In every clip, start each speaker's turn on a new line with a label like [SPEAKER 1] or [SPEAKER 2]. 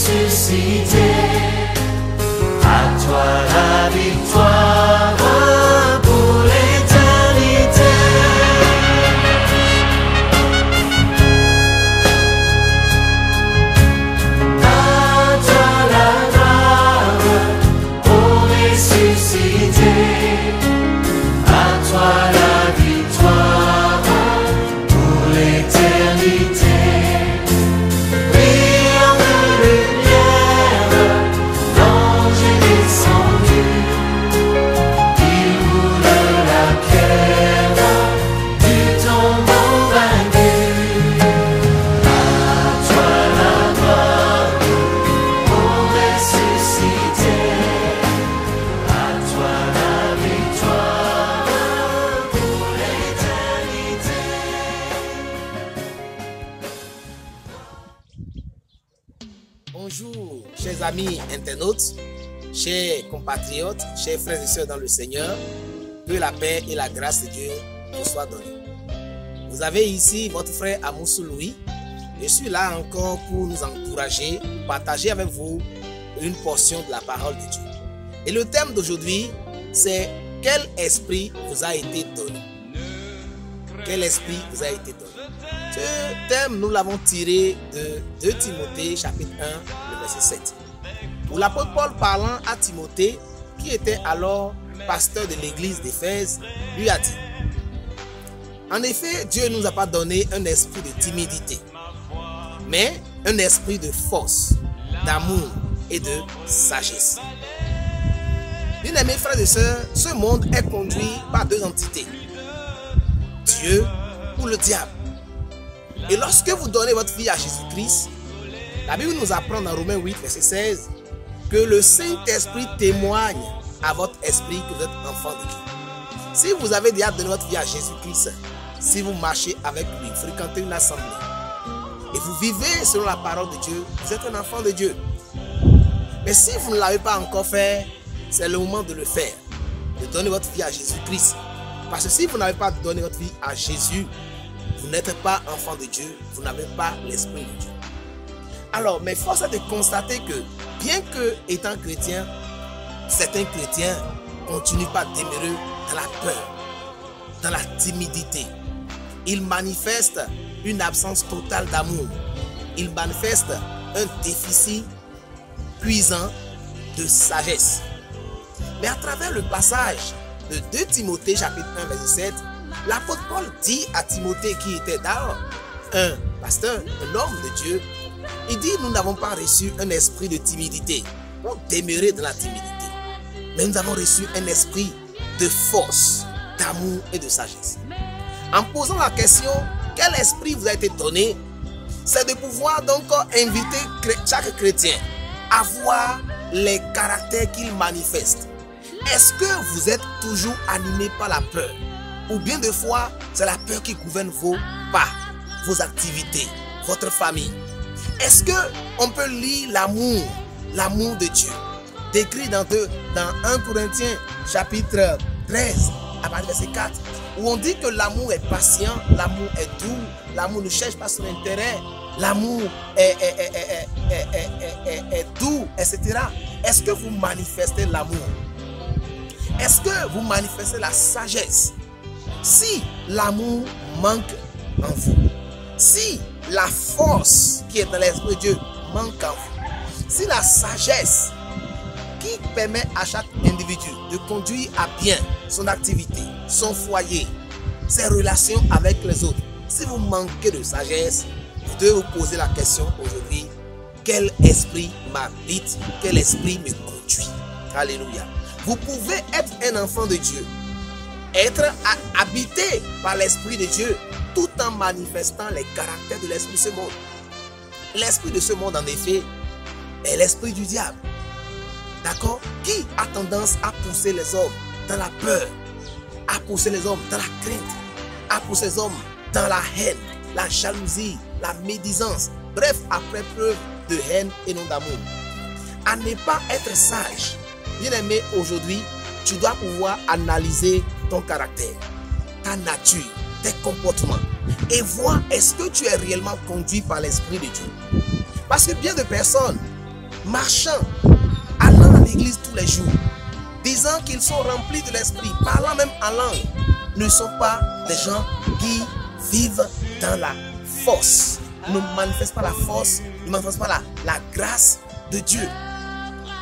[SPEAKER 1] ressuscité. À toi la victoire pour l'éternité. À toi la gloire pour ressuscité. À toi la victoire pour l'éternité.
[SPEAKER 2] Bonjour, chers amis internautes, chers compatriotes, chers frères et sœurs dans le Seigneur, que la paix et la grâce de Dieu vous soient données. Vous avez ici votre frère Amoussou Louis. Je suis là encore pour nous encourager, partager avec vous une portion de la parole de Dieu. Et le thème d'aujourd'hui, c'est quel esprit vous a été donné? Quel esprit vous a été donné? Ce thème, nous l'avons tiré de 2 Timothée chapitre 1, le verset 7. Où l'apôtre Paul parlant à Timothée, qui était alors pasteur de l'église d'Éphèse, lui a dit: en effet, Dieu ne nous a pas donné un esprit de timidité, mais un esprit de force, d'amour et de sagesse. Bien-aimés frères et sœurs, ce monde est conduit par 2 entités, Dieu ou le diable. Et lorsque vous donnez votre vie à Jésus-Christ, la Bible nous apprend dans Romains 8, verset 16, que le Saint-Esprit témoigne à votre esprit que vous êtes enfant de Dieu. Si vous avez déjà donné votre vie à Jésus-Christ, si vous marchez avec lui, fréquentez une assemblée, et vous vivez selon la parole de Dieu, vous êtes un enfant de Dieu. Mais si vous ne l'avez pas encore fait, c'est le moment de le faire, de donner votre vie à Jésus-Christ. Parce que si vous n'avez pas donné votre vie à Jésus, vous n'êtes pas enfant de Dieu, vous n'avez pas l'Esprit de Dieu. Alors, mais force est de constater que, bien que étant chrétien, certains chrétiens continuent par demeurer dans la peur, dans la timidité. Ils manifestent une absence totale d'amour. Ils manifestent un déficit cuisant de sagesse. Mais à travers le passage de 2 Timothée chapitre 1 verset 7, l'apôtre Paul dit à Timothée, qui était d'abord un pasteur, un homme de Dieu, il dit: nous n'avons pas reçu un esprit de timidité pour demeurer dans la timidité, mais nous avons reçu un esprit de force, d'amour et de sagesse. En posant la question, quel esprit vous a été donné, c'est de pouvoir donc inviter chaque chrétien à voir les caractères qu'il manifeste. Est-ce que vous êtes toujours animé par la peur? Ou bien des fois, c'est la peur qui gouverne vos pas, vos activités, votre famille? Est-ce qu'on peut lire l'amour, l'amour de Dieu, décrit dans 1 Corinthiens chapitre 13, à partir du verset 4, où on dit que l'amour est patient, l'amour est doux, l'amour ne cherche pas son intérêt, l'amour est doux, etc. Est-ce que vous manifestez l'amour? Est-ce que vous manifestez la sagesse? Si l'amour manque en vous, si la force qui est dans l'Esprit de Dieu manque en vous, si la sagesse qui permet à chaque individu de conduire à bien son activité, son foyer, ses relations avec les autres, si vous manquez de sagesse, vous devez vous poser la question aujourd'hui: quel esprit m'habite? Quel esprit me conduit? Alléluia. Vous pouvez être un enfant de Dieu, être habité par l'Esprit de Dieu, tout en manifestant les caractères de l'esprit de ce monde. L'esprit de ce monde, en effet, est l'esprit du diable. D'accord? Qui a tendance à pousser les hommes dans la peur, à pousser les hommes dans la crainte, à pousser les hommes dans la haine, la jalousie, la médisance. Bref, après preuve de haine et non d'amour. À ne pas être sage. Bien-aimé, aujourd'hui, tu dois pouvoir analyser ton caractère, ta nature, tes comportements et voir est-ce que tu es réellement conduit par l'Esprit de Dieu. Parce que bien de personnes marchant, allant à l'église tous les jours, disant qu'ils sont remplis de l'esprit, parlant même en langue, ne sont pas des gens qui vivent dans la force. Ne manifestent pas la force, ne manifestent pas la grâce de Dieu.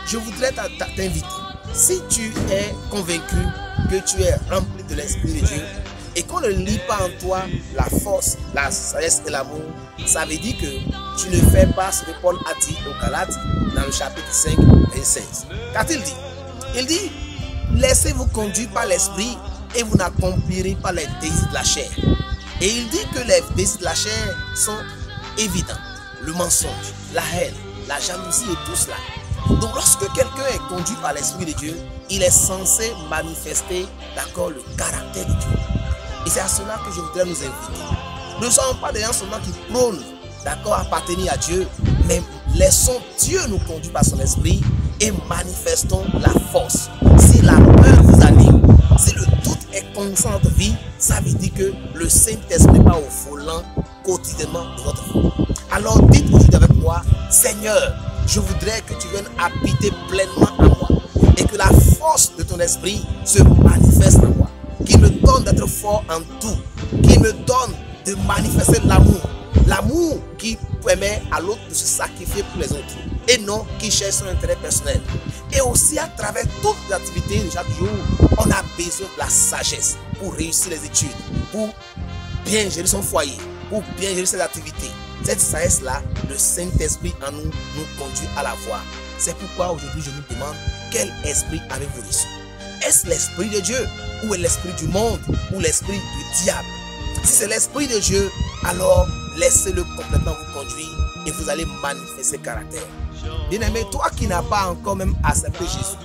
[SPEAKER 2] Je voudrais t'inviter, si tu es convaincu que tu es rempli de l'Esprit de Dieu et qu'on ne lit pas en toi la force, la sagesse et l'amour, ça veut dire que tu ne fais pas ce que Paul a dit aux Galates dans le chapitre 5, verset 16. Qu'a-t-il dit? Il dit, laissez-vous conduire par l'Esprit et vous n'accomplirez pas les désirs de la chair. Et il dit que les désirs de la chair sont évidents. Le mensonge, la haine, la jalousie et tout cela. Donc lorsque quelqu'un est conduit par l'Esprit de Dieu, il est censé manifester, d'accord, le caractère de Dieu. Et c'est à cela que je voudrais nous inviter. Nous ne sommes pas des gens seulement qui prônent, d'accord, appartenir à Dieu, mais laissons Dieu nous conduire par son esprit et manifestons la force. Si la peur vous anime, si le doute est constant dans votre vie, ça veut dire que le Saint-Esprit n'est pas au volant quotidiennement de votre vie. Alors dites aujourd'hui avec moi, Seigneur, je voudrais que tu viennes habiter pleinement en moi et que la force de ton esprit se manifeste en moi. Qu'il me donne d'être fort en tout, qu'il me donne de manifester l'amour. L'amour qui permet à l'autre de se sacrifier pour les autres et non qui cherche son intérêt personnel. Et aussi à travers toutes les activités de chaque jour, on a besoin de la sagesse pour réussir les études, pour bien gérer son foyer, pour bien gérer ses activités. Cette sagesse-là, le Saint-Esprit en nous, nous conduit à la voir. C'est pourquoi aujourd'hui je vous demande, quel esprit avez-vous reçu? Est-ce l'esprit de Dieu ou est l'esprit du monde ou l'esprit du diable? Si c'est l'esprit de Dieu, alors laissez-le complètement vous conduire et vous allez manifester ce caractère. Bien-aimé, toi qui n'as pas encore même accepté Jésus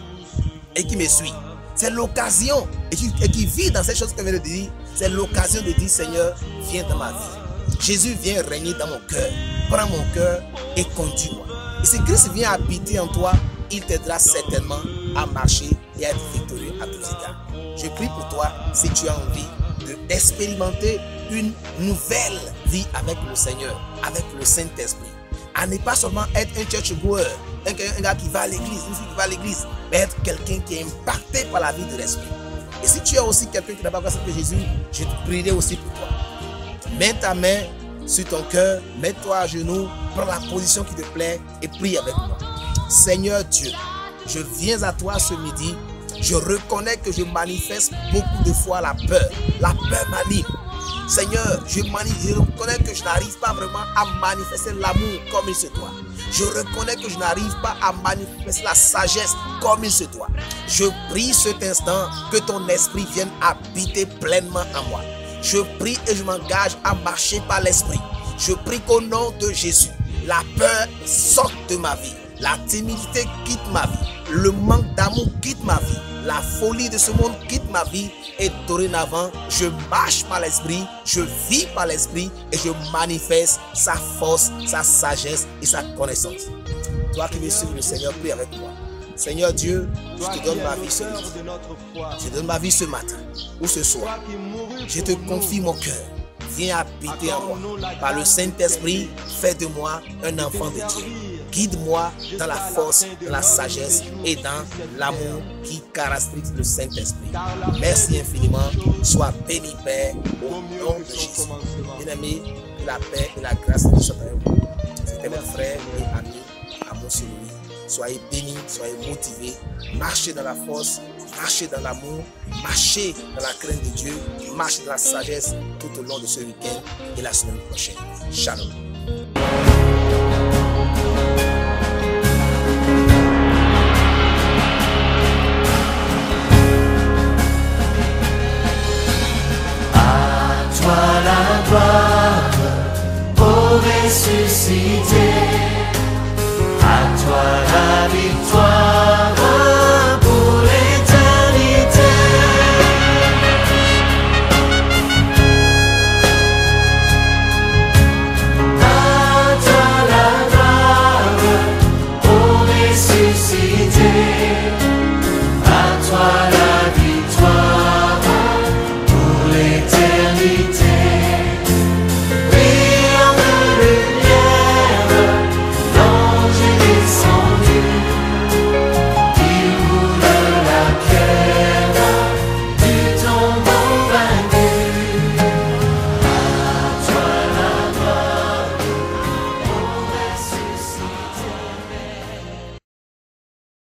[SPEAKER 2] et qui me suit, c'est l'occasion et qui vit dans ces choses que je viens de dire, c'est l'occasion de dire, Seigneur, viens dans ma vie. Jésus vient régner dans mon cœur. Prends mon cœur et conduis-moi. Et si Christ vient habiter en toi, il t'aidera certainement à marcher et à être victorieux à tous égards. Je prie pour toi, si tu as envie d'expérimenter une nouvelle vie avec le Seigneur, avec le Saint-Esprit. À ne pas seulement être un church-goer, un gars qui va à l'église, une fille qui va à l'église, mais être quelqu'un qui est impacté par la vie de l'Esprit. Et si tu es aussi quelqu'un qui n'a pas accepté Jésus, je te prierai aussi pour toi. Mets ta main sur ton cœur, mets-toi à genoux, prends la position qui te plaît et prie avec moi. Seigneur Dieu, je viens à toi ce midi. Je reconnais que je manifeste beaucoup de fois la peur. La peur m'anime. Seigneur, je reconnais que je n'arrive pas vraiment à manifester l'amour comme il se doit. Je reconnais que je n'arrive pas à manifester la sagesse comme il se doit. Je prie cet instant que ton esprit vienne habiter pleinement en moi. Je prie et je m'engage à marcher par l'esprit. Je prie qu'au nom de Jésus, la peur sorte de ma vie. La timidité quitte ma vie. Le manque d'amour quitte ma vie. La folie de ce monde quitte ma vie. Et dorénavant, je marche par l'esprit, je vis par l'esprit et je manifeste sa force, sa sagesse et sa connaissance. Toi qui me suis, le Seigneur, prie avec moi. Seigneur Dieu, je te donne ma vie ce midi. Je te donne ma vie ce matin ou ce soir. Je te confie mon cœur. Viens habiter en moi. Par le Saint-Esprit, fais de moi un enfant de Dieu. Guide-moi dans la force, dans la sagesse et dans l'amour qui caractérise le Saint-Esprit. Merci infiniment. Sois béni, Père, au nom de Jésus. Bien-aimé, que la paix et la grâce de Dieu soient avec vous. C'était mon frère et ami, Amos Louis. Soyez bénis, soyez motivés. Marchez dans la force, marchez dans l'amour, marchez dans la crainte de Dieu, marchez dans la sagesse tout au long de ce week-end et la semaine prochaine. Shalom.